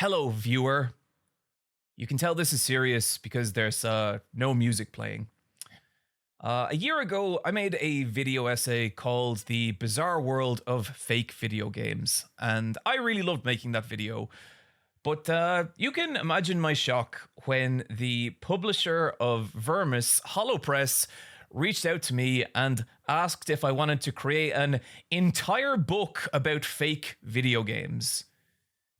Hello, viewer. You can tell this is serious because there's no music playing. A year ago, I made a video essay called The Bizarre World of Fake Video Games, and I really loved making that video. But you can imagine my shock when the publisher of Vermis, HoloPress, reached out to me and asked if I wanted to create an entire book about fake video games.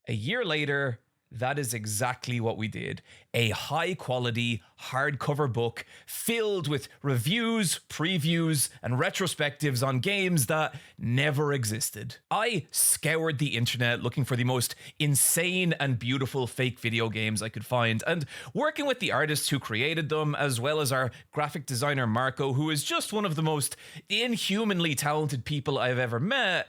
A year later, that is exactly what we did. A high quality hardcover book filled with reviews, previews, and retrospectives on games that never existed. I scoured the internet looking for the most insane and beautiful fake video games I could find, and working with the artists who created them, as well as our graphic designer Marco, who is just one of the most inhumanly talented people I've ever met,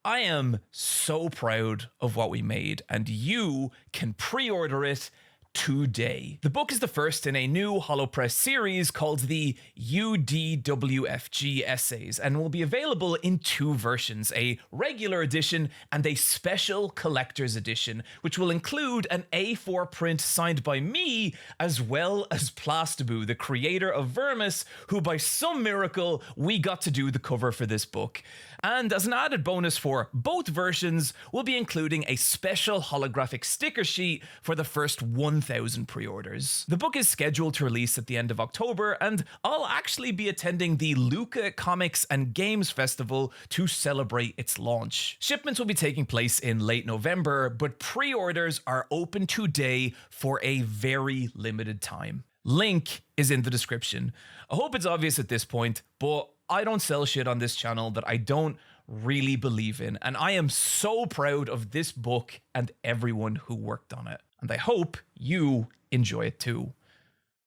I am so proud of what we made, and you can pre-order it today. The book is the first in a new HoloPress series called the UDWFG Essays, and will be available in two versions, a regular edition and a special collector's edition, which will include an A4 print signed by me, as well as Plastaboo, the creator of Vermis, who by some miracle, we got to do the cover for this book. And as an added bonus for both versions, we'll be including a special holographic sticker sheet for the first 1,000 pre-orders. The book is scheduled to release at the end of October, and I'll actually be attending the Luca Comics and Games Festival to celebrate its launch. Shipments will be taking place in late November, but pre-orders are open today for a very limited time. Link is in the description. I hope it's obvious at this point, but I don't sell shit on this channel that I don't really believe in, and I am so proud of this book and everyone who worked on it. And I hope you enjoy it too.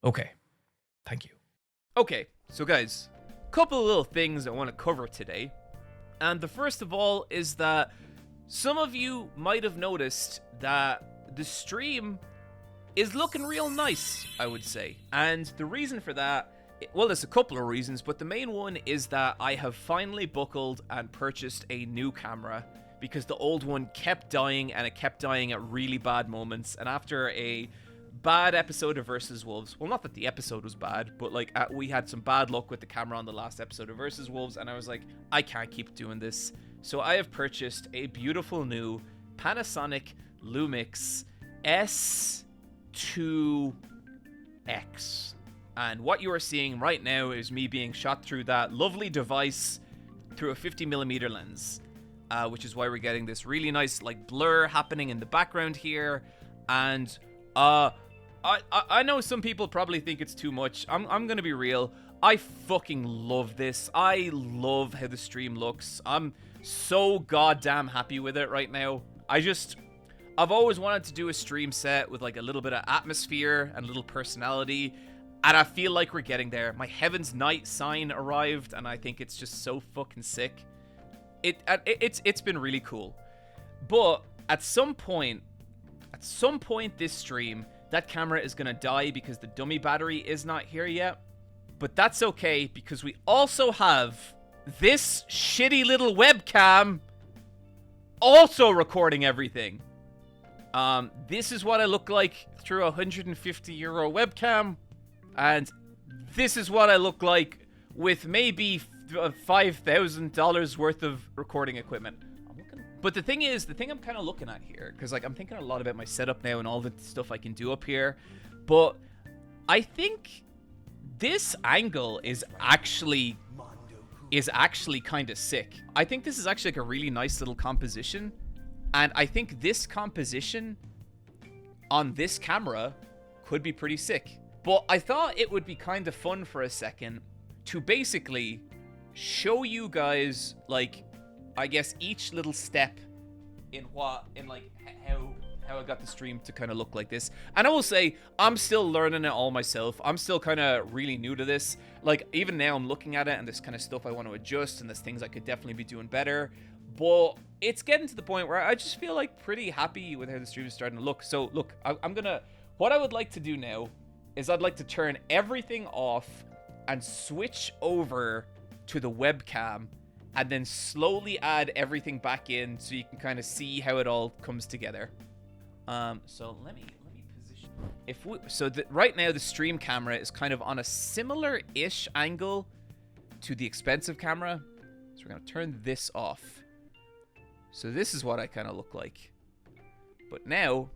Okay, thank you. Okay, so guys, couple of little things I want to cover today. And the first of all is that some of you might have noticed that the stream is looking real nice, I would say. And the reason for that, well, there's a couple of reasons, but the main one is that I have finally buckled and purchased a new camera, because the old one kept dying, and it kept dying at really bad moments. And after a bad episode of Versus Wolves, well, not that the episode was bad, but like we had some bad luck with the camera on the last episode of Versus Wolves, and I was like, I can't keep doing this. So I have purchased a beautiful new Panasonic Lumix S2X. And what you are seeing right now is me being shot through that lovely device through a 50mm lens, which is why we're getting this really nice like blur happening in the background here. And I know some people probably think it's too much. I'm gonna be real. I fucking love this. I love how the stream looks. I'm so goddamn happy with it right now. I've always wanted to do a stream set with like a little bit of atmosphere and a little personality. And I feel like we're getting there. My Heaven's Night sign arrived, and I think it's just so fucking sick. It's been really cool. But at some point this stream, that camera is gonna die because the dummy battery is not here yet. But that's okay, because we also have this shitty little webcam also recording everything. This is what I look like through a €150 webcam. And this is what I look like with maybe $5,000 worth of recording equipment. But the thing I'm kind of looking at here, because like I'm thinking a lot about my setup now and all the stuff I can do up here, but I think this angle is actually kind of sick. I think this is actually like a really nice little composition, and I think this composition on this camera could be pretty sick. But I thought it would be kind of fun for a second to basically show you guys, like, I guess each little step in how I got the stream to kind of look like this. And I will say, I'm still learning it all myself. I'm still kind of really new to this. Like, even now I'm looking at it and there's kind of stuff I want to adjust, and there's things I could definitely be doing better. But it's getting to the point where I just feel like pretty happy with how the stream is starting to look. So look, what I would like to do now is I'd like to turn everything off and switch over to the webcam, and then slowly add everything back in so you can kind of see how it all comes together. So let me position. Right now the stream camera is kind of on a similar-ish angle to the expensive camera. So we're gonna turn this off. So this is what I kind of look like. But now,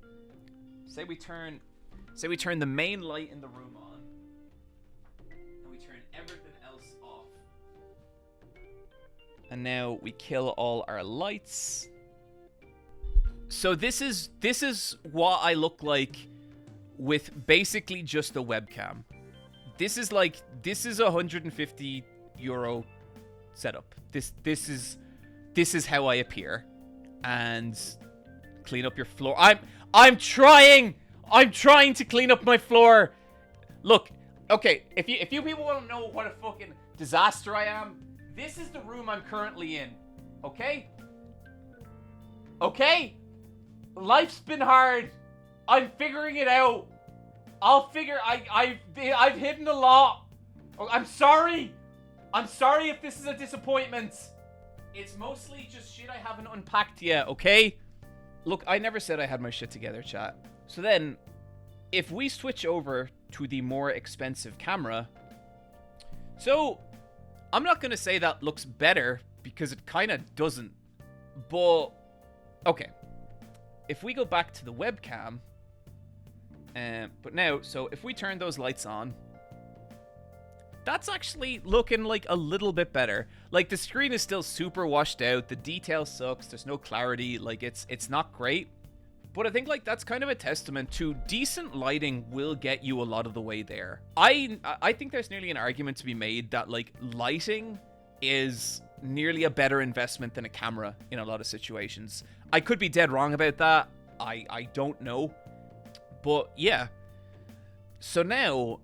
say we turn the main light in the room on, and we turn everything else off. And now we kill all our lights. So this is what I look like with basically just a webcam. This is a €150 setup. This is how I appear. And clean up your floor. I'm trying to clean up my floor. Look, okay, if you people want to know what a fucking disaster I am, this is the room I'm currently in. Okay? Okay? Life's been hard. I'm figuring it out. I've hidden a lot. I'm sorry. I'm sorry if this is a disappointment. It's mostly just shit I haven't unpacked yet, okay? Look, I never said I had my shit together, chat. So then, if we switch over to the more expensive camera, so I'm not gonna say that looks better because it kind of doesn't, but okay. If we go back to the webcam, but now, so if we turn those lights on, that's actually looking like a little bit better. Like, the screen is still super washed out, the detail sucks, there's no clarity, like, it's not great. But I think, like, that's kind of a testament to decent lighting will get you a lot of the way there. I think there's nearly an argument to be made that, like, lighting is nearly a better investment than a camera in a lot of situations. I could be dead wrong about that. I don't know. But, yeah. So now,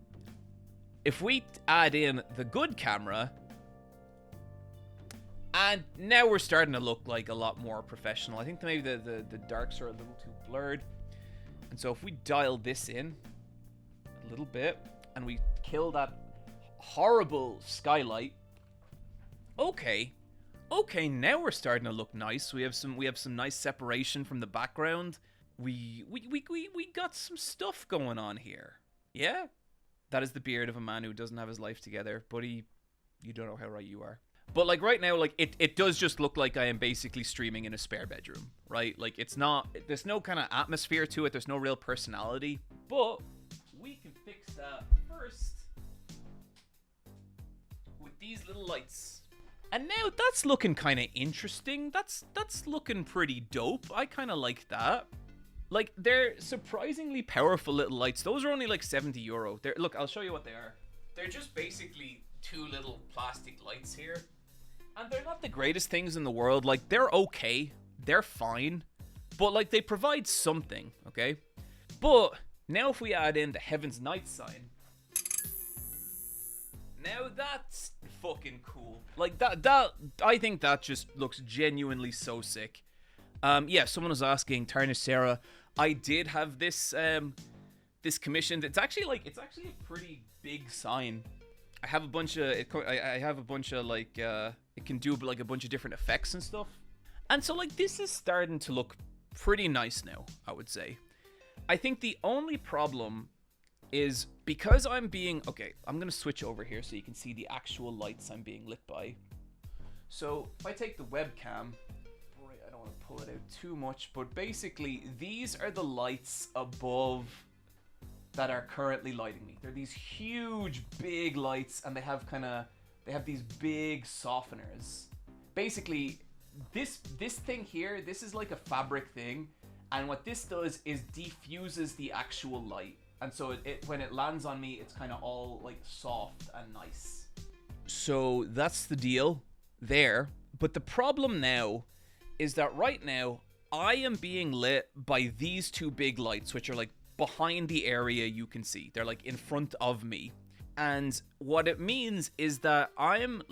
if we add in the good camera, and now we're starting to look like a lot more professional. I think maybe the darks are a little too blurred. And so if we dial this in a little bit, and we kill that horrible skylight, okay, now we're starting to look nice. We have some nice separation from the background. We got some stuff going on here. Yeah, that is the beard of a man who doesn't have his life together, buddy. You don't know how right you are. But, like, right now, like, it does just look like I am basically streaming in a spare bedroom, right? Like, it's not, there's no kind of atmosphere to it. There's no real personality. But we can fix that first with these little lights. And now that's looking kind of interesting. That's looking pretty dope. I kind of like that. Like, they're surprisingly powerful little lights. Those are only like €70. Look, I'll show you what they are. They're just basically two little plastic lights here. And they're not the greatest things in the world. Like, they're okay. They're fine. But, like, they provide something, okay? But now if we add in the Heaven's Night sign, now that's fucking cool. Like, that I think that just looks genuinely so sick. Yeah, someone was asking, Tarnish Sarah, I did have this this commissioned. It's actually a pretty big sign. I have a bunch of like it can do like a bunch of different effects and stuff. And so, like, this is starting to look pretty nice now, I would say. I think the only problem is because I'm going to switch over here so you can see the actual lights I'm being lit by. So if I take the webcam, I don't want to pull it out too much, but basically these are the lights above that are currently lighting me. They're these huge big lights, and they have these big softeners. Basically, this thing here, this is like a fabric thing, and what this does is diffuses the actual light. And so when it lands on me, it's kind of all like soft and nice. So that's the deal there. But the problem now is that right now I am being lit by these two big lights, which are like behind the area you can see. They're like in front of me. And what it means is that I'm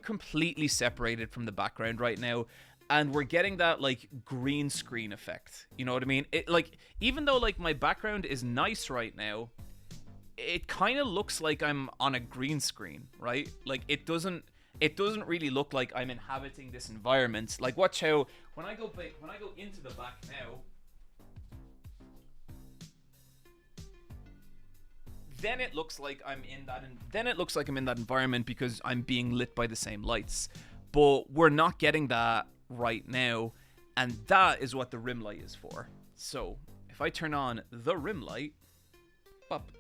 completely separated from the background right now. And we're getting that like green screen effect. You know what I mean? It like, even though like my background is nice right now, it kind of looks like I'm on a green screen, right? Like it doesn't really look like I'm inhabiting this environment. Like watch how when I go into the back now, then it looks like I'm in that environment because I'm being lit by the same lights. But we're not getting that right now, and that is what the rim light is for. So if I turn on the rim light, up,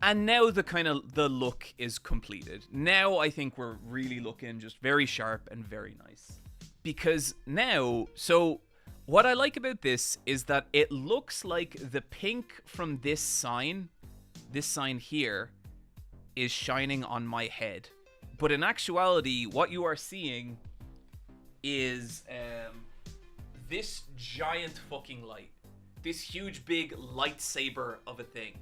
and now the look is completed. Now I think we're really looking just very sharp and very nice. Because now, so what I like about this is that it looks like the pink from this sign here, is shining on my head. But in actuality, what you are seeing is this giant fucking light. This huge big lightsaber of a thing.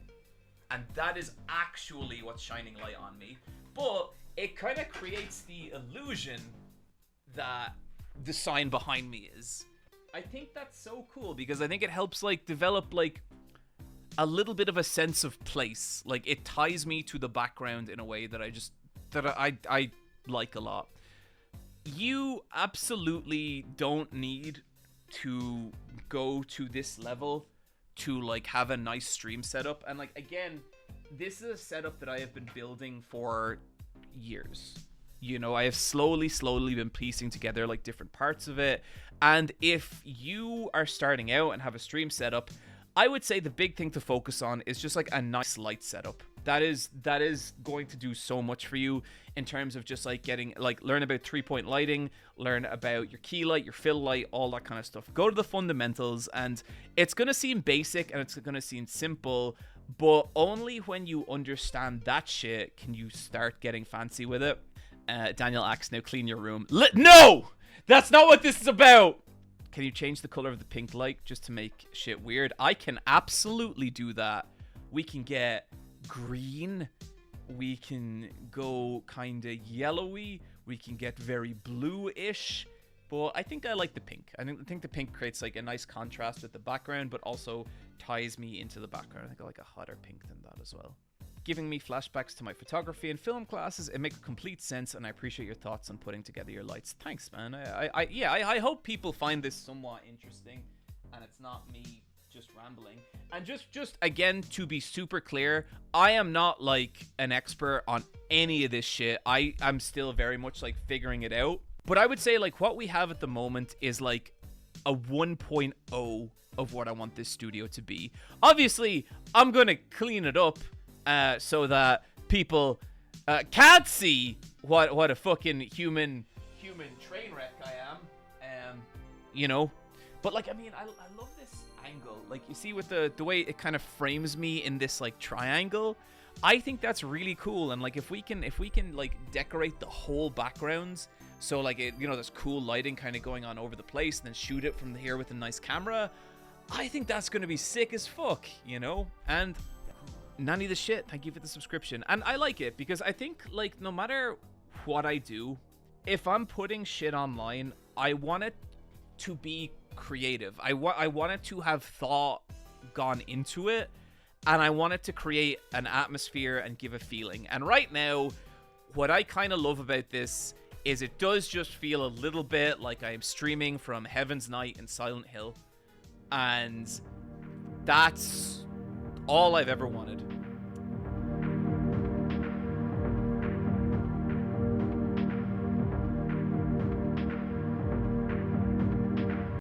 And that is actually what's shining light on me. But it kind of creates the illusion that the sign behind me is. I think that's so cool because I think it helps like develop like a little bit of a sense of place. Like it ties me to the background in a way that I like a lot. You absolutely don't need to go to this level to like have a nice stream setup. And like, again, this is a setup that I have been building for years. You know, I have slowly been piecing together like different parts of it. And if you are starting out and have a stream setup, I would say the big thing to focus on is just like a nice light setup. That is going to do so much for you in terms of just like getting like learn about 3-point lighting, learn about your key light, your fill light, all that kind of stuff. Go to the fundamentals, and it's going to seem basic and it's going to seem simple, but only when you understand that shit can you start getting fancy with it. Daniel Axe, now clean your room. No! That's not what this is about! Can you change the color of the pink light just to make shit weird? I can absolutely do that. We can get green. We can go kind of yellowy. We can get very blue-ish. But I think I like the pink. I think the pink creates like a nice contrast with the background, but also ties me into the background. I think I like a hotter pink than that as well. Giving me flashbacks to my photography and film classes. It makes complete sense, and I appreciate your thoughts on putting together your lights. Thanks, man. I hope people find this somewhat interesting, and it's not me just rambling. And just again, to be super clear, I am not like an expert on any of this shit. I'm still very much like figuring it out. But I would say like what we have at the moment is like a 1.0 of what I want this studio to be. Obviously, I'm gonna clean it up so that people can't see what a fucking human train wreck I am. You know, but like I mean, I love this angle. Like you see with the way it kind of frames me in this like triangle. I think that's really cool. And like if we can like decorate the whole backgrounds, so like it, you know, there's cool lighting kind of going on over the place, and then shoot it from here with a nice camera. I think that's gonna be sick as fuck, you know. And Nanny the shit, thank you for the subscription. And I like it because I think like no matter what I do, if I'm putting shit online, I want it to be creative. I want it to have thought gone into it, and I want it to create an atmosphere and give a feeling. And right now, what I kind of love about this is it does just feel a little bit like I'm streaming from Heaven's Night in Silent Hill. And that's all I've ever wanted.